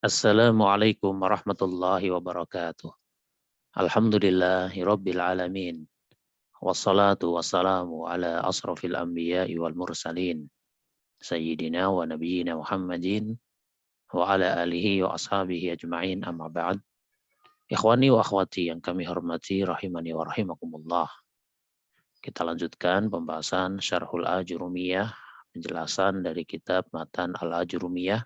Assalamualaikum warahmatullahi wabarakatuh. Alhamdulillahi rabbil alamin. Wassalatu wassalamu ala asrafil anbiya'i wal mursalin. Sayyidina wa nabiyyina Muhammadin wa ala alihi wa ashabihi ajma'in amma ba'd. Ikhwani wa akhwati yang kami hormati rahimani wa rahimakumullah. Kita lanjutkan pembahasan Syarhul Ajurumiyah, penjelasan dari kitab Matan Al-Ajurumiyah.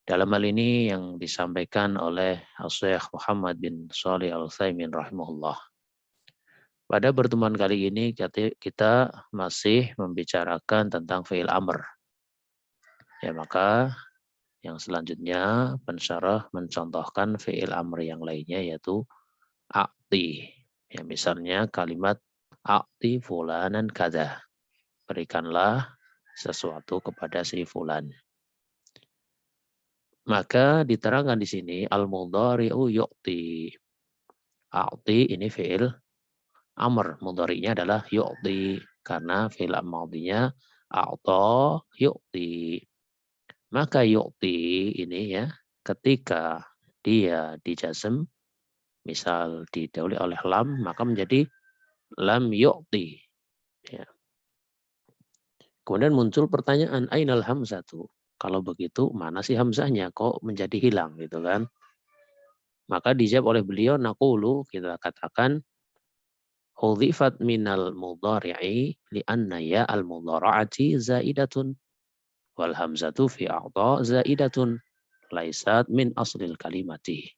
Dalam hal ini yang disampaikan oleh Syekh Muhammad bin Shalih Al-Utsaimin rahimahullah. Pada pertemuan kali ini kita masih membicarakan tentang fi'il amr. Ya, maka yang selanjutnya pensyarah mencontohkan fi'il amr yang lainnya yaitu a'ti. Ya, misalnya kalimat a'ti fulanan kada. Berikanlah sesuatu kepada si fulan. Maka diterangkan di sini al-mudhari'u yu'ti. A'ti ini fi'il amr, mudhari'nya adalah yu'ti karena fi'il madhinya a'ta yu'ti. Maka yu'ti ini ya ketika dia dijazm misal didahului oleh lam maka menjadi lam yu'ti ya. Kemudian muncul pertanyaan ainal hamzatu? Kalau begitu mana sih hamzahnya kok menjadi hilang gitu kan? Maka dijawab oleh beliau naqulu, kita katakan hudhifat minal mudhari'i li'anna ya al mudhara'ati zaidatun wal hamzatu fi a'ta zaidatun laisat min aslil kalimati.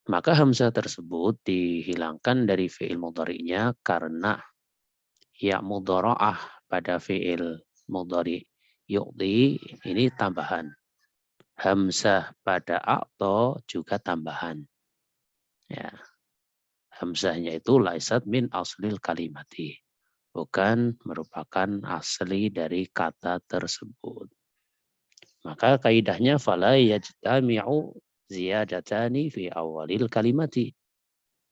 Maka hamzah tersebut dihilangkan dari fi'il mudhari'nya karena ya mudhara'ah pada fi'il mudhari' yu'ti ini tambahan. Hamzah pada a'ta juga tambahan. Ya. Hamzahnya itu laisat min aslil kalimati. Bukan merupakan asli dari kata tersebut. Maka kaidahnya fala yajtami'u ziyadatani fi awalil kalimati.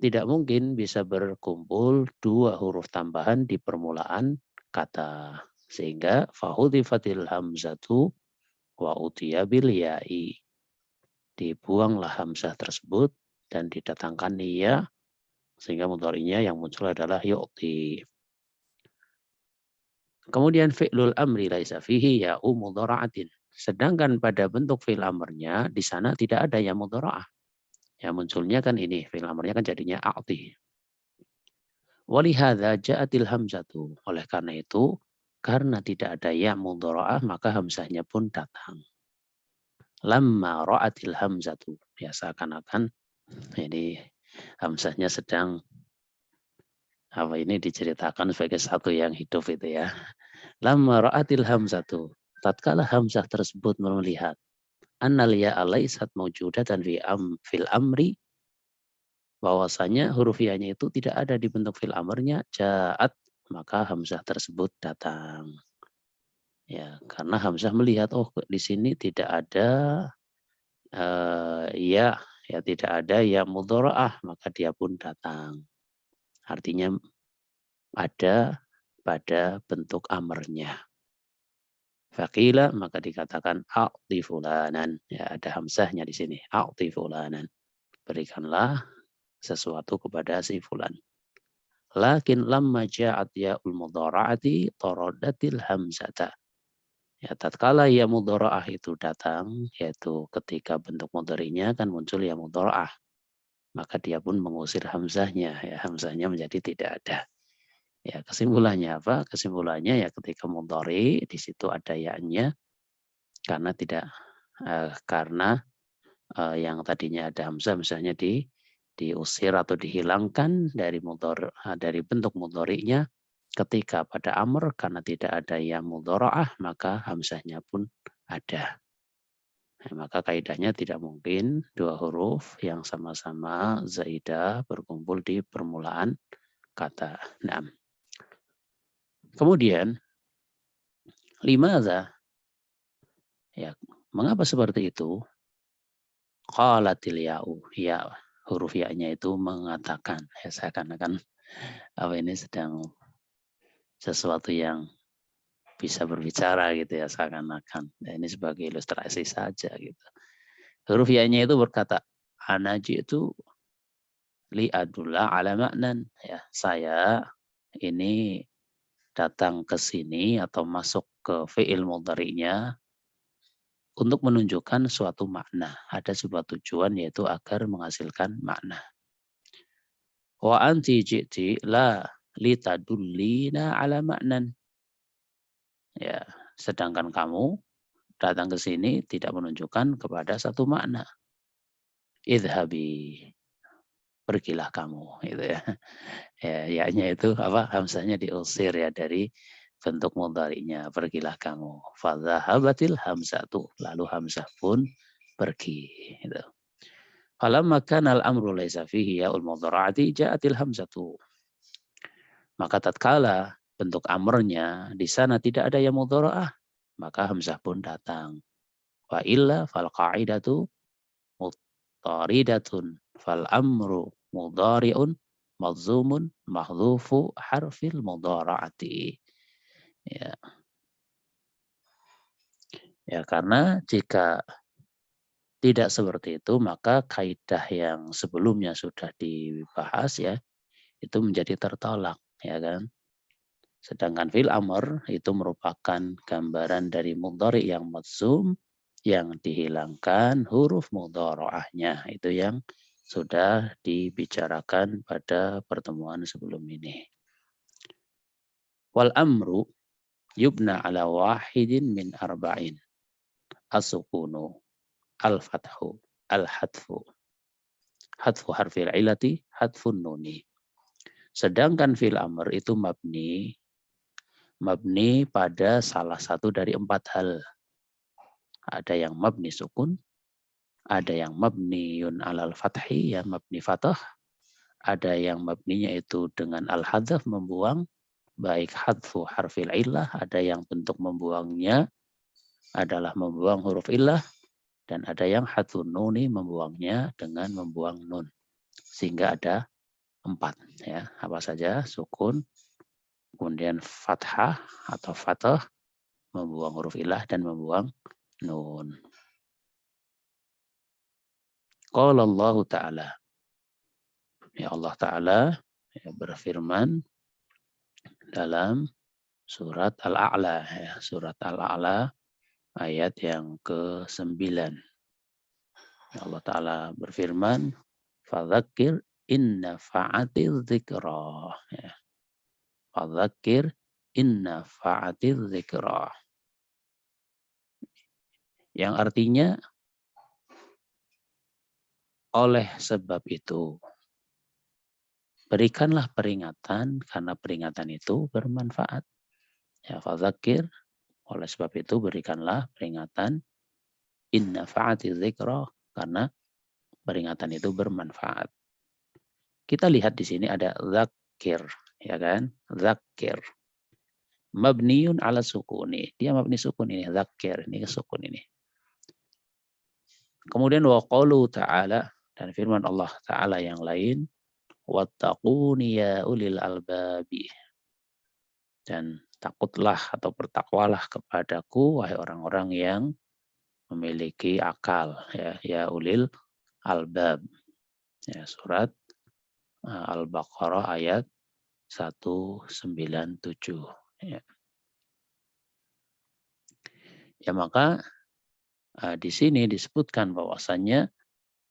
Tidak mungkin bisa berkumpul dua huruf tambahan di permulaan kata. Sehingga fahudifatil hamzatu wa utiya bil ya'i. Dibuanglah hamzah tersebut dan didatangkan ya sehingga mudhari'nya yang muncul adalah yu'ti. Kemudian fi'lul amri laisa fihi ya'u mudhara'atin. Sedangkan pada bentuk fi'il amrnya di sana tidak ada ya mudhara'ah. Yang munculnya kan ini fi'il amrnya kan jadinya a'ti. Walihadza ja'atil hamzatu. Oleh karena itu karena tidak ada ya mudhara'ah maka hamzahnya pun datang. Lamma ra'atil hamzatu. Ya seakan-akan ini hamzahnya sedang apa ini diceritakan sebagai satu yang hidup itu ya. Lamma ra'atil hamzatu. Tatkala hamzah tersebut melihat annal ya alaisat maujudatan fil amri bahwasanya huruf ya-nya itu tidak ada di bentuk fil amrnya ja'at maka hamzah tersebut datang. Ya, karena hamzah melihat oh di sini tidak ada ya tidak ada ya mudhara'ah maka dia pun datang. Artinya ada pada bentuk amrnya. Faqila maka dikatakan a'ti fulanan. Ya ada hamzahnya di sini. A'ti fulanan. Berikanlah sesuatu kepada si fulan. Lakin lamma ja'at ya'ul mudhara'ati taradatil hamzata. Ya tatkala ya mudhara'ah itu datang yaitu ketika bentuk mudhari'nya kan muncul ya mudhara'ah. Maka dia pun mengusir hamzahnya. Ya hamzahnya menjadi tidak ada. Ya kesimpulannya apa? Kesimpulannya ya ketika mudhari di situ ada ya-nya karena tidak yang tadinya ada hamzah misalnya diusir atau dihilangkan dari dari bentuk mudhari'nya ketika pada amr karena tidak ada ya mudhara'ah maka hamzahnya pun ada. Nah, maka kaidahnya tidak mungkin dua huruf yang sama-sama zaidah berkumpul di permulaan kata. Nah, kemudian limadza? Ya, mengapa seperti itu? Qalatil ya'u. Ya, huruf ya-nya itu mengatakan. Ya, seakan-akan apa ini sedang sesuatu yang bisa berbicara gitu ya seakan-akan. Nah, ini sebagai ilustrasi saja gitu. Huruf ya-nya itu berkata, anaji itu li adullah ala maknan. Ya, saya ini datang ke sini atau masuk ke fi'il mudhari'nya untuk menunjukkan suatu makna. Ada sebuah tujuan yaitu agar menghasilkan makna. Wa anti ji'ti la litadullina ala maknan. Ya, sedangkan kamu datang ke sini tidak menunjukkan kepada satu makna. Idhabi, pergilah kamu, gitu ya. Ya, ya-nya itu apa? Hamzahnya diusir ya dari bentuk mudhari'nya, pergilah kamu. Fadhahabatil hamzatu, lalu hamzah pun pergi, gitu. Falamma kana al-amru laisa fihi ya'ul mudhara'ati ja'atil hamzatu. Maka tatkala bentuk amrnya di sana tidak ada yang mudhara'ah, maka hamzah pun datang. Wa illa fal qa'idatu muttaridatun fal amru mudhari'un malzumun mahdhufu harfil mudhara'ati. Ya. Ya, karena jika tidak seperti itu maka kaidah yang sebelumnya sudah dibahas ya itu menjadi tertolak, ya kan? Sedangkan fil amr itu merupakan gambaran dari mudhari yang madzum yang dihilangkan huruf mudhara'ahnya. Itu yang sudah dibicarakan pada pertemuan sebelum ini. Wal amru yubna ala wahidin min arba'in. As-sukunu, al-fathu, al-hadfu. Hadfu harfil ilati, hadfun nuni. Sedangkan fil amr itu mabni pada salah satu dari 4 hal. Ada yang mabni sukun, ada yang mabniun alal fathi, ya mabni fathah, ada yang mabninya itu dengan al-hadzaf membuang, baik hadfu harfil illah, ada yang bentuk membuangnya adalah membuang huruf illah, dan ada yang hadfu nuni membuangnya dengan membuang nun. Sehingga ada 4 ya. Apa saja? Sukun, kemudian fathah atau fathah, membuang huruf ilah dan membuang nun. Qala Allah Ta'ala. Ya Allah Ta'ala ya, berfirman dalam surat Al-A'la. Ya, surat Al-A'la ayat yang ke-9. Ya, Allah Ta'ala berfirman, Fadzakir inna fa'atil dzikra. Ya. Fadzakir inna fa'atil dzikra. Yang artinya, oleh sebab itu, berikanlah peringatan karena peringatan itu bermanfaat. Ya, fadzakir, oleh sebab itu berikanlah peringatan inna fa'ati dzikra karena peringatan itu bermanfaat. Kita lihat di sini ada zakir, ya kan? Zakir. Mabniun ala sukuni. Dia mabni sukun ini, zakir, ini sukun ini. Kemudian wa qalu ta'ala, dan firman Allah Ta'ala yang lain, wattaquni ya ulil albabi. Dan takutlah atau bertakwalah kepadaku wahai orang-orang yang memiliki akal, ya ulil albab. Ya, surat Al-Baqarah ayat 197. Ya, ya maka di sini disebutkan bahwasannya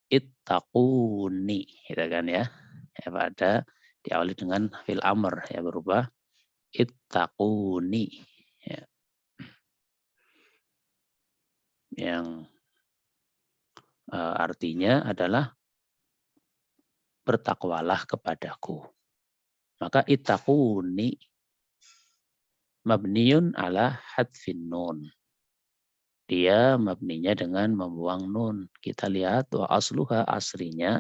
ittaquni, gitu kan ya. Ya pada diawali dengan fil amr ya berubah ittaquni. Ya. Yang artinya adalah bertakwalah kepadaku. Maka ittaquni mabniun ala hadfin nun. Dia mabninya dengan membuang nun. Kita lihat wa asluha aslinya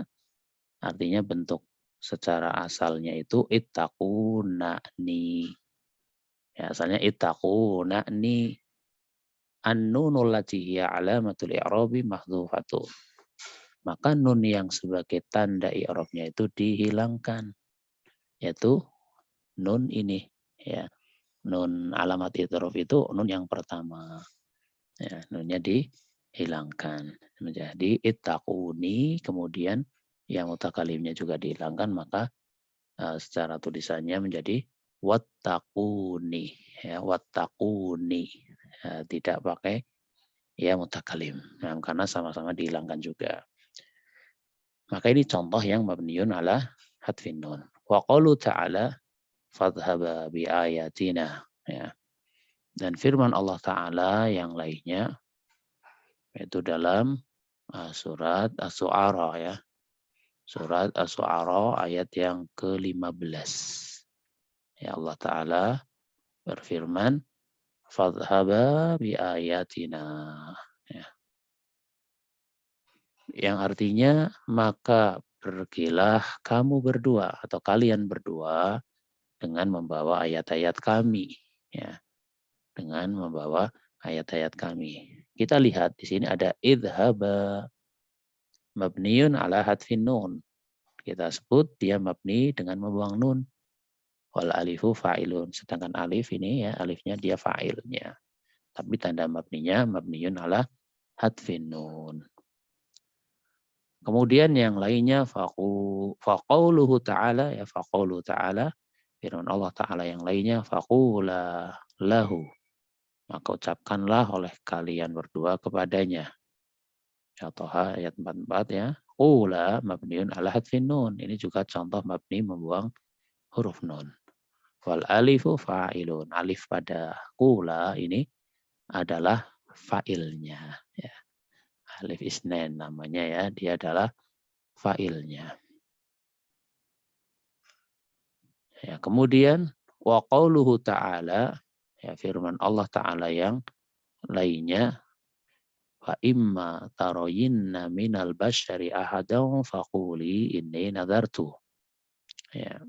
artinya bentuk secara asalnya itu ittaqunani. Ya, asalnya ittaqunani. An-nunul lati hiya alamatul i'rabi mahdhufatu. Maka nun yang sebagai tanda i'rabnya itu dihilangkan. Yaitu nun ini ya. nun alamat idhrof itu nun yang pertama. Ya, nunnya dihilangkan. Menjadi ittaquni, kemudian yang mutakalimnya juga dihilangkan, maka secara tulisannya menjadi wattaquni. Ya, wattaquni. Ya, tidak pakai ya mutakalim. Nah, karena sama-sama dihilangkan juga. Maka ini contoh yang mabniun ala hadfin nun. Wa qalu ta'ala fadhhaba bi ayatina. Ya. Dan firman Allah Ta'ala yang lainnya, yaitu dalam surat As-Su'ara ya. Surat As-Su'ara ayat yang ke-15. Ya, Allah Ta'ala berfirman, fadhhaba bi ayatina. Ya. Yang artinya, maka pergilah kamu berdua atau kalian berdua dengan membawa ayat-ayat kami. Ya. Dengan membawa ayat-ayat kami. Kita lihat di sini ada idhaba mabniun ala hadfin nun. Kita sebut dia mabni dengan membuang nun. Wal alifu fa'ilun. Sedangkan alif ini ya, alifnya dia fa'ilnya. Tapi tanda mabninya mabniun ala hadfin nun. Kemudian yang lainnya faqauluhu ta'ala ya, faqauluhu ta'ala, firman Allah Ta'ala yang lainnya, faqula lahu, maka ucapkanlah oleh kalian berdua kepadanya. Ya, Toha ayat 44 ya. Qula mabniun ala hadfin nun. Ini juga contoh mabni membuang huruf nun. Wal alifu fa'ilun. Alif pada qula ini adalah fa'ilnya. Ya. Alif isnen namanya ya. Dia adalah fa'ilnya. Ya, kemudian wa qauluhu ta'ala, ya, firman Allah Ta'ala yang lainnya, fa imma taroyinna minal basyari ahadan faquli inni nadartu. Ya.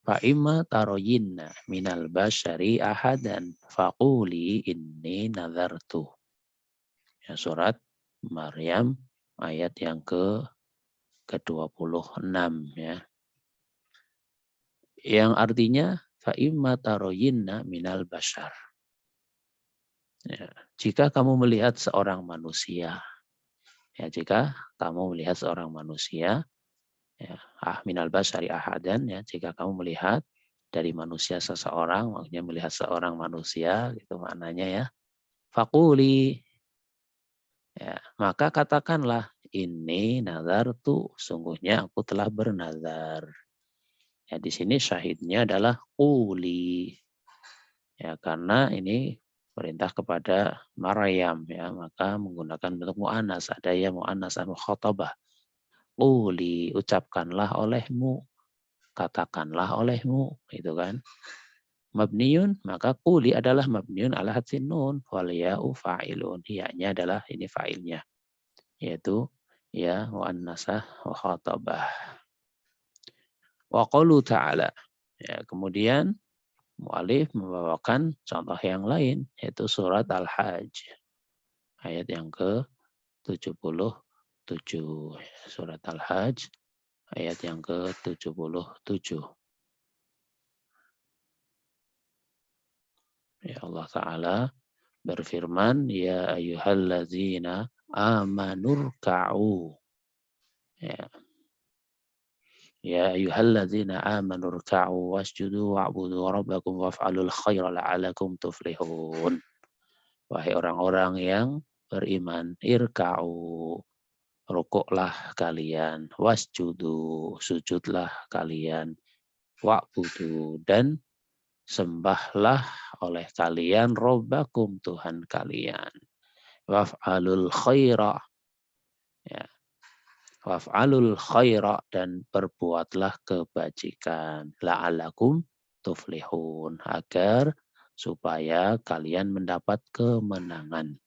Fa imma taroyinna minal basyari ahadan faquli inni nadartu. Ya, surat Maryam ayat yang ke-26 ya. Yang artinya fa imma taroyinna minal basyar. Ya, jika kamu melihat seorang manusia, ya, jika kamu melihat seorang manusia, ya, minal basyari ahadan, ya, jika kamu melihat dari manusia seseorang, maksudnya melihat seorang manusia, itu maknanya ya. Fakuli, ya, maka katakanlah ini nazartu, sungguhnya aku telah bernazar. Ya, di sini syahidnya adalah quli. Ya, karena ini perintah kepada Maryam ya, maka menggunakan bentuk mu'annas, ada ya mu'annas mukhatabah. Quli, ucapkanlah olehmu, katakanlah olehmu, itu kan. Mabniun, maka quli adalah mabniun ala hadfin nun, wal ya'u fa'ilun. Iya-nya adalah ini fa'ilnya, yaitu ya mu'annasah mukhatabah. Wa qalu ta'ala. Ya, kemudian mu'alif membawakan contoh yang lain, yaitu surat Al-Hajj. Ayat yang ke-77. Surat Al-Hajj, ayat yang ke-77. Ya, Allah Ta'ala berfirman, ya ayyuhallazina amanurka'u. Ya. Ya ayyuhallazina amanurka'u wasjudu wa'budu rabbakum waf'alul khaira la'alakum tuflihun. Wahai orang-orang yang beriman, irka'u, rukuklah kalian, wasjudu, sujudlah kalian, wa'budu, dan sembahlah oleh kalian robbakum, Tuhan kalian. Waf'alul khaira, ya, waf'alul khaira, dan berbuatlah kebajikan, la'alakum tuflihun, agar supaya kalian mendapat kemenangan.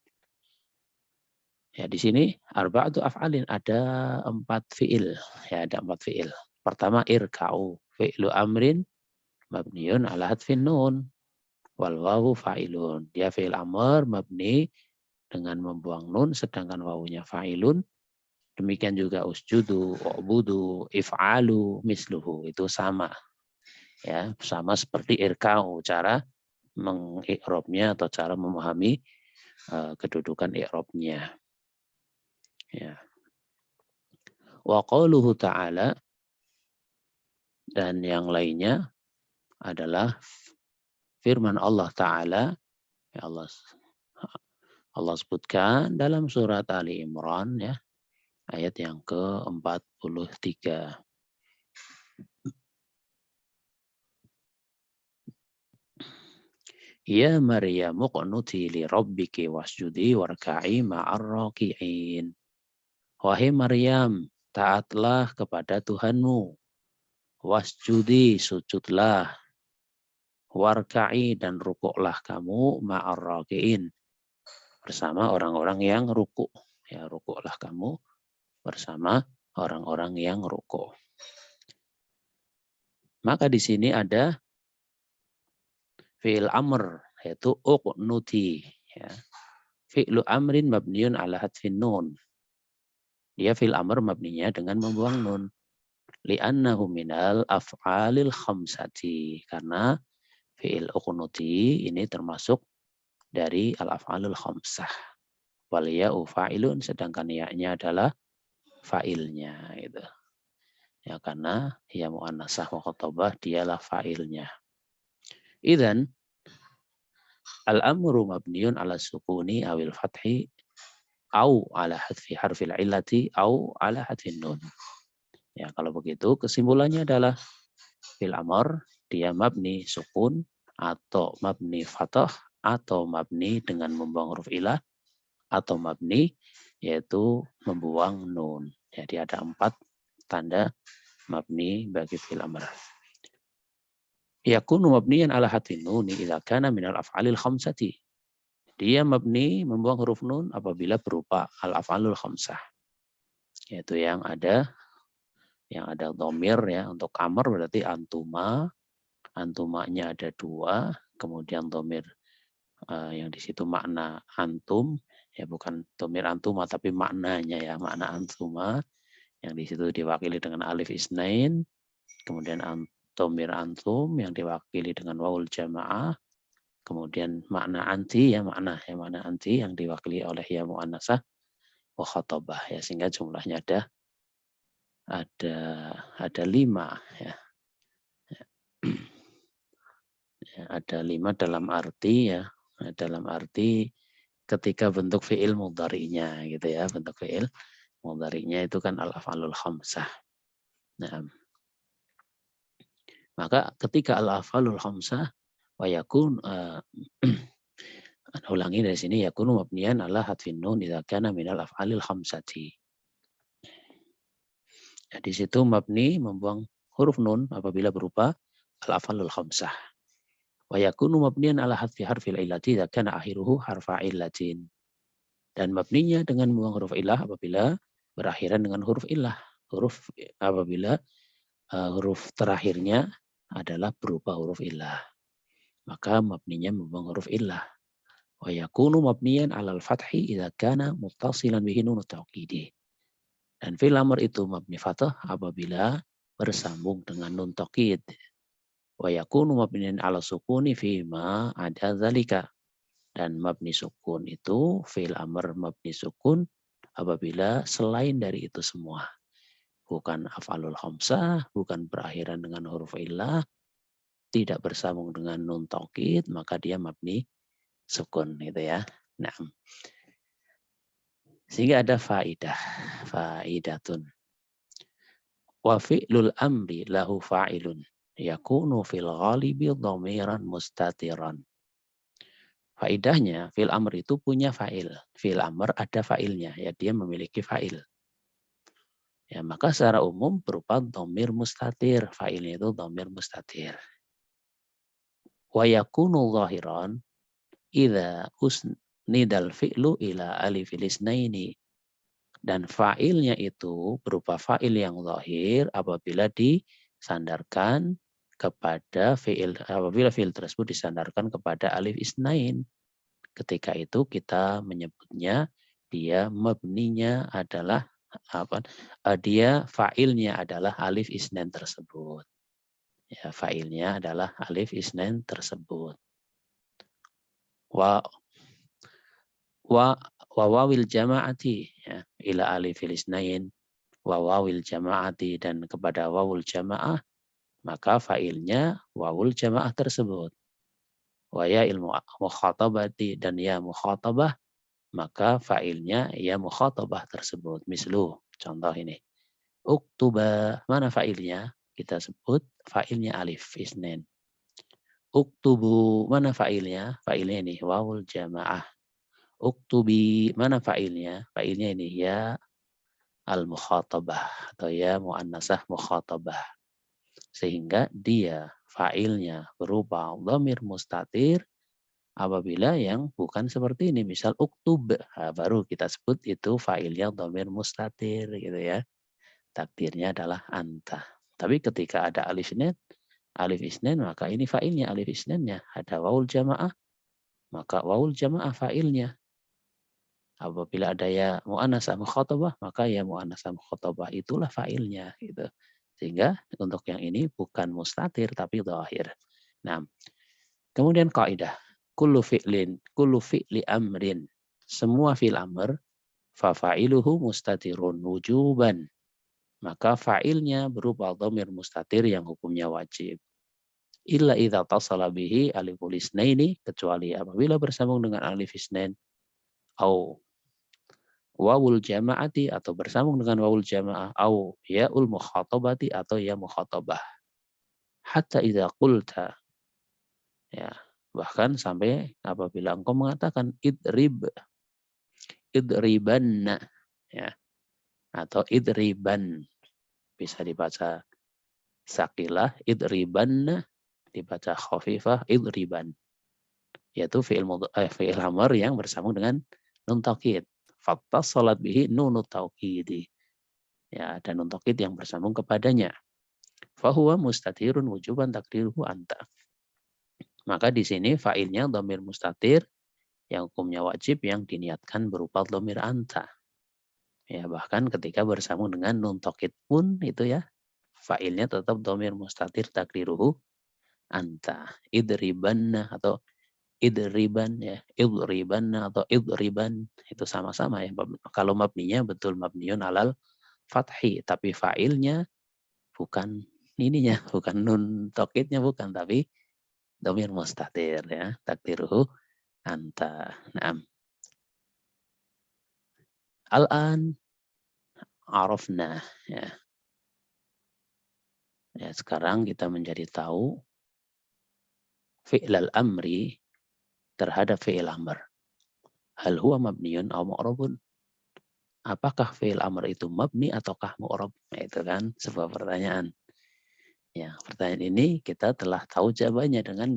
Ya, di sini arba'atu af'alin, ada 4 fi'il, ya, ada 4 fi'il. Pertama irka'u, fi'lu amrin mabniun ala hadfin nun, wal wawu fa'ilun. Dia fi'il amr mabni dengan membuang nun, sedangkan wawunya fa'ilun. Demikian juga usjudu, u'budu, if'alu, misluhu, itu sama. Ya, sama seperti irka'u, cara mengi'robnya atau cara memahami kedudukan i'robnya. Ya. Wa qauluhu ta'ala, dan yang lainnya adalah firman Allah Ta'ala, ya Allah sebutkan dalam surat Ali Imran, ya, ayat yang ke-43. Ya Maryam uqnuti li rabbiki wasjudi warka'i ma'ar raki'in. Wahai Maryam, taatlah kepada Tuhanmu. Wasjudi, sujudlah. Warka'i, dan rukuklah kamu ma'ar raki'in, bersama orang-orang yang rukuk. Ya, rukuklah kamu bersama orang-orang yang rukuk. Maka di sini ada fi'il amr, yaitu uqnuti. Ya. Fi'lu amrin mabniun ala hadfin nun. Dia fi'il amr mabninya dengan membuang nun. Li'annahu minal af'alil khamsati. Karena fi'il uqnuti ini termasuk dari al-af'alul khamsah. Wal ya'u fa'ilun, sedangkan ya-nya adalah fa'ilnya. Gitu. Ya, karena ya mu'annasah wa khotabah, dialah fa'ilnya. Idzan al-amru mabniun ala sukuni awil fathi au ala hadfi harfil illati au ala hadfin nun. Ya, kalau begitu kesimpulannya adalah fil amr dia mabni sukun atau mabni fathah atau mabni dengan membuang huruf ilah atau mabni yaitu membuang nun. Jadi ada 4 tanda mabni bagi fil amr. Yakunu mabniyan ala hadfin nun idza kana minal af'alil khamsati. Dia mabni membuang huruf nun apabila berupa al-af'alul khamsah. Yaitu yang ada dhamir, ya. Untuk amr berarti antuma. Antumanya ada 2. Kemudian dhamir yang di situ makna antum, ya, bukan dhamir antuma tapi maknanya, ya, makna antuma yang di situ diwakili dengan alif isnain. Kemudian dhamir antum yang diwakili dengan wawul jamaah. Kemudian makna anti, ya, makna anti yang diwakili oleh ya muannasah wa khatabah, ya, sehingga jumlahnya ada 5, ya. Ya, ada 5 dalam arti, ya, dalam arti ketika bentuk fi'il mudhari'nya, gitu, ya, bentuk fi'il mudhari'nya itu kan al-af'alul khamsah. Nah, maka ketika al-af'alul khamsah wa yakun ulangi dari sini, yakunu mabniyan ala hadfin nun idza kana minal af'alil khamsati. Ya, di situ mabni membuang huruf nun apabila berupa al-af'alul khamsah. Wa yakunu mabniyan ala hadfi harfil illati idza kana akhiruhu harfa illatin. Dan mabninya dengan membuang huruf illah apabila berakhiran dengan huruf illah. Apabila huruf terakhirnya adalah berupa huruf illah. Maka mabninya membuang huruf illah. Wa yakunu mabniyan alal fathi idza kana muttasilan bihi nun tauqidi. Dan fi'il amr itu mabni fathah apabila bersambung dengan nun taukid. Wa yakunu mabniyan ala sukuni fi ma ada zalika. Dan mabni sukun itu fi'il amr mabni sukun apabila selain dari itu semua. Bukan af'alul khamsah, bukan berakhiran dengan huruf illah, tidak bersambung dengan nun taukid, maka dia mabni sukun, gitu, ya. Nah, sehingga ada faidatun. Wa fi'lul amri lahu fa'ilun yakunu fil ghalibi dhamiran mustatiran. Faidahnya, fi'il amr itu punya fa'il. Fi'il amr ada fa'ilnya, ya, dia memiliki fa'il. Ya, maka secara umum berupa dhamir mustatir. Fa'ilnya itu dhamir mustatir. Wa yakunu zahiran idza usnidal fi'lu ila alifil isnaini. Dan fa'ilnya itu berupa fa'il yang zahir apabila disandarkan kepada fi'il, apabila fi'il tersebut disandarkan kepada alif isnain. Ketika itu kita menyebutnya dia mabninya adalah dia fa'ilnya adalah alif isnain tersebut. Ya, fa'ilnya adalah alif isnain tersebut. Wa wa wawil jama'ati, ya, ila alifil isnain, wawil jama'ati, dan kepada wawul jama'ah, maka fa'ilnya wawul jama'ah tersebut. Wa ya ilmu mukhatabati, dan ya mukhatabah, maka fa'ilnya ya mukhatabah tersebut. Mislu, contoh ini. Uktuba, mana fa'ilnya? Kita sebut fa'ilnya alif isnain. Uktubu, mana fa'ilnya? Fa'ilnya ini wawul jama'ah. Uktubi, mana fa'ilnya? Fa'ilnya ini ya al-mukhatabah atau ya muannasah mukhatabah. Sehingga dia fa'ilnya berupa dhamir mustatir apabila yang bukan seperti ini. Misal uktub, nah, baru kita sebut itu fa'ilnya dhamir mustatir gitu ya. Takdirnya adalah anta. Tapi ketika ada alif isnain, maka ini fa'ilnya alif isnainnya. Ada wawul jamaah, maka wawul jamaah fa'ilnya. Apabila ada ya mu'anasah mukhatabah, maka ya mu'anasah mukhatabah itulah fa'ilnya gitu. Sehingga untuk yang ini bukan mustatir tapi dhahir. Nah, kemudian kaidah kullu fi'li amrin. Semua fi'il amr fa fa'iluhu mustatirun wujuban. Maka fa'ilnya berupa dhamir mustatir yang hukumnya wajib. Illa idza tasala bihi aliful isnaini, kecuali apabila bersambung dengan alif isnain, au wawul jama'ati, atau bersambung dengan wawul jama'ah, au ya'ul mukhatabati, atau ya mukhatabah. Hatta idza qulta, ya, bahkan sampai apabila engkau mengatakan idribanna, ya, atau idriban, bisa dibaca sakilah idribanna, dibaca khafifah idriban, yaitu fi'il amr yang bersambung dengan nun taukid. Fattasalat bihi nunut taukidi, ya, dan nun taukid yang bersambung kepadanya. Fahuwa mustatirun wujuban takdiruhu anta. Maka di sini fa'ilnya dhamir mustatir yang hukumnya wajib yang diniatkan berupa dhamir anta. Ya, bahkan ketika bersambung dengan nun taukid pun itu ya, fa'ilnya tetap dhamir mustatir takdiruhu anta. Idribanna atau idriban, ya, idribanna atau idriban itu sama-sama ya. Kalau mabninya betul mabniun alal fathi, tapi fa'ilnya bukan ininya, bukan nun taukidnya bukan, tapi dhamir mustatir ya, takdiruhu anta. Naam. Al-an arafna, ya. Ya, sekarang kita menjadi tahu fi'lal amri terhadap fi'il amr. Hal huwa mabniun aw mu'rabun? Apakah fi'il amr itu mabni ataukah mu'rab? Nah, itu kan sebuah pertanyaan. Ya, pertanyaan ini kita telah tahu jawabannya dengan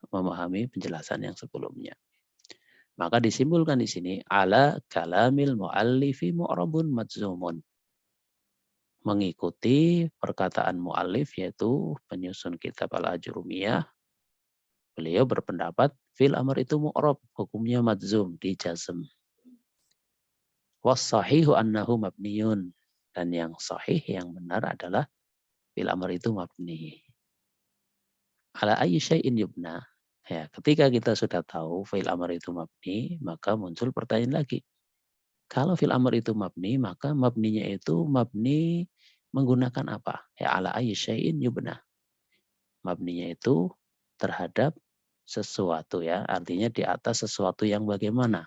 memahami penjelasan yang sebelumnya. Maka disimpulkan di sini ala kalamil muallifi mu'rabun majzumun. Mengikuti perkataan muallif yaitu penyusun kitab Al-Ajrumiyah, beliau berpendapat fil amr itu mu'rab, hukumnya majzum, dijazm. Was sahihu annahu mabniyun, dan yang sahih yang benar adalah fil amr itu mabni. Ala ayyi syai'in yubna. Ya, ketika kita sudah tahu fil amr itu mabni, maka muncul pertanyaan lagi. Kalau fil amr itu mabni, maka mabninya itu mabni menggunakan apa? Ya, ala ayyi syai'in yubna. Mabninya itu terhadap sesuatu ya, artinya di atas sesuatu yang bagaimana.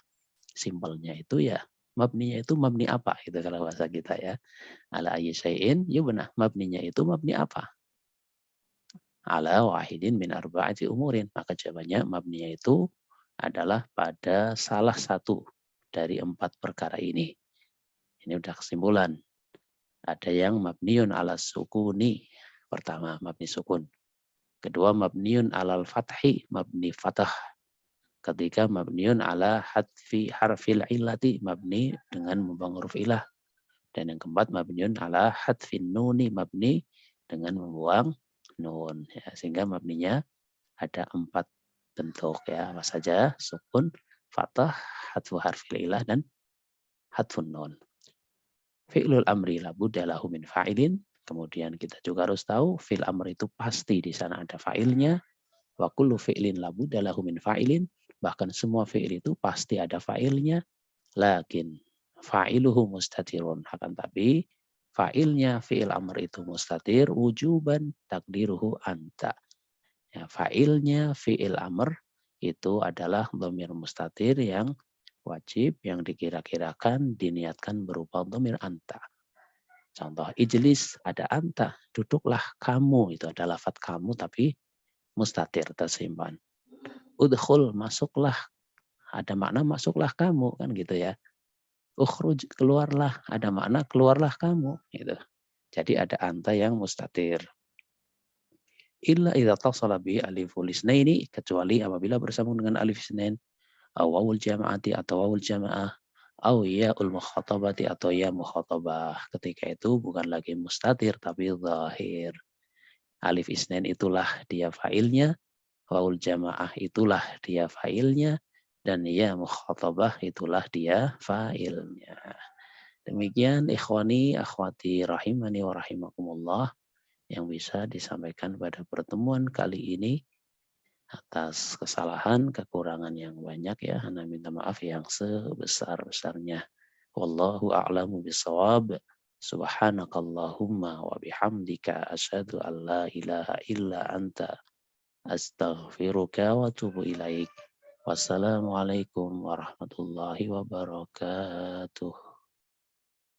Simpelnya itu ya, mabninya itu mabni apa? Itu kalau bahasa kita ya. Ala ayyi syai'in yubna. Mabninya itu mabni apa? Ala wahidin min arba'ati umurin. Maka jawabannya mabninya itu adalah pada salah satu dari 4 perkara ini. Ini udah kesimpulan. Ada yang mabniun ala sukuni. Pertama, mabni sukun. Kedua, mabniun alal fathi, mabni fathah. Ketiga, mabniun ala hadfi harfil illati, mabni dengan membuang huruf ilah. Dan yang keempat, mabniun ala hadfin nuni, mabni dengan membuang nun. Ya, sehingga mabninya ada 4 bentuk ya. Apa saja? Sukun, fathah, hadfu harfil ilah, dan hadfun nun. Fi'lul amri labudda lahu min fa'ilin, Kemudian kita juga harus tahu fi'il amr itu pasti di sana ada fa'ilnya. Wa kullu fi'lin labudda lahu min fa'ilin. Bahkan semua fi'il itu pasti ada fa'ilnya. Lakin fa'iluhu mustatirun. Akan tapi fa'ilnya fi'il amr itu mustatir wujuban takdiruhu anta. Ya, fa'ilnya fi'il amr itu adalah dhamir mustatir yang wajib yang dikira-kirakan diniatkan berupa dhamir anta. Contoh ijlis ada anta, duduklah kamu, itu ada lafadz kamu tapi mustatir tersimpan. Udkhul masuklah, ada makna masuklah kamu kan gitu ya. Ukhruj keluarlah, ada makna keluarlah kamu gitu. Jadi ada anta yang mustatir. Illa idza tasala bi aliful isnaini, kecuali apabila bersambung dengan alif isnain, aw wawul jama'ati atau wawul jamaah, aw yaul mukhatabati atau ya mukhatabah. Ketika itu bukan lagi mustatir tapi zahir. Alif isnain itulah dia fa'ilnya, wawul jamaah itulah dia fa'ilnya, dan ya mukhatabah itulah dia fa'ilnya. Demikian ikhwani akhwati rahimani wa rahimakumullah yang bisa disampaikan pada pertemuan kali ini. Atas kesalahan, kekurangan yang banyak ya, Ana minta maaf yang sebesar-besarnya. Wallahu a'lamu bisawab. Subhanakallahumma wa bihamdika asyhadu an la ilaha illa anta astaghfiruka wa atubu ilaik. Wassalamualaikum warahmatullahi wabarakatuh.